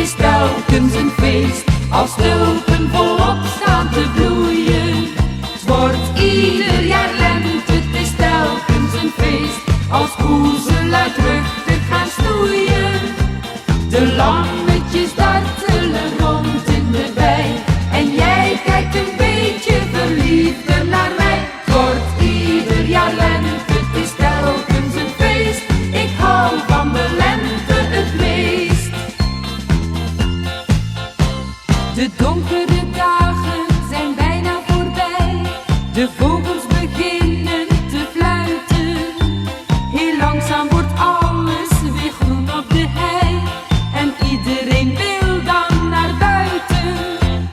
is telkens een feest, als tulpen volop staan te bloeien. Het wordt ieder jaar lente, het is telkens een feest, als koezen luidruchtig gaan stoeien. De lammetjes dartelen rond in de wei, en jij kijkt een beetje verliefder naar mij. Het wordt ieder jaar lente, het is telkens een feest, ik hou van de lente het meest. De donkere dagen zijn bijna voorbij, de vogels beginnen te fluiten. Heel langzaam wordt alles weer groen op de hei, en iedereen wil dan naar buiten.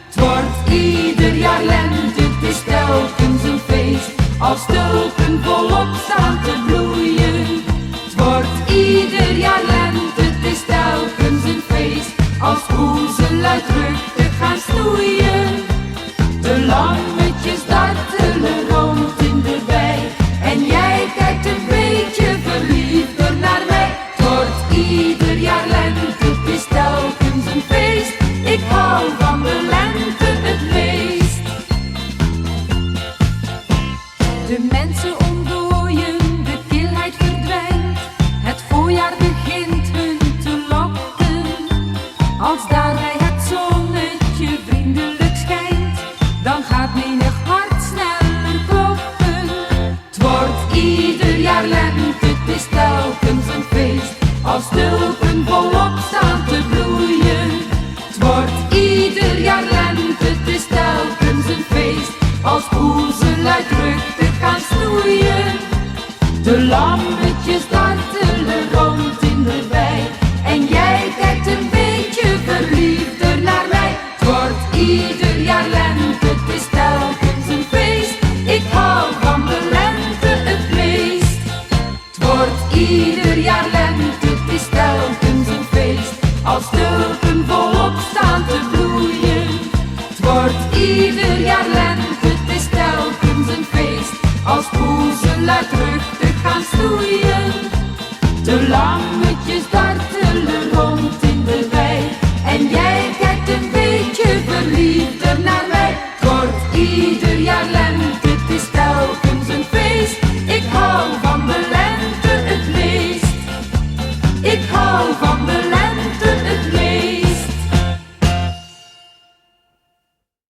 Het wordt ieder jaar lente, het is telkens een feest, als tulpen volop staan te bloeien. Het wordt ieder jaar lente, het is telkens een feest, als koezen luidruchtig gaan stoeien. De lammetjes dartelen rond in de wei, en jij kijkt een beetje verliefder naar mij. Het wordt ieder jaar lente, het is telkens een feest, ik hou van de lente het meest. De mensen ontdooien, de kilheid verdwijnt, het voorjaar begint hun te lokken. Als daarbij het zonnetje vriendelijk schijnt, dan gaat menig hart sneller kloppen. Het wordt ieder jaar lente, het is telkens een feest, als tulpen volop staan te bloeien. Het wordt ieder jaar lente, het is telkens een feest, als koezen luidruchtig gaan stoeien. De lammetjes dartelen rond in de wei, en jij kijkt een beetje verliefder naar mij. Het wordt ieder jaar lente, het is telkens een feest, ik hou van de lente het meest. Het wordt ieder jaar lente, het is telkens een feest, als tulpen volop staan te bloeien. Het wordt ieder jaar lente, het is telkens een feest, als koezen luidruchtig gaan stoeien. De lammetjes daar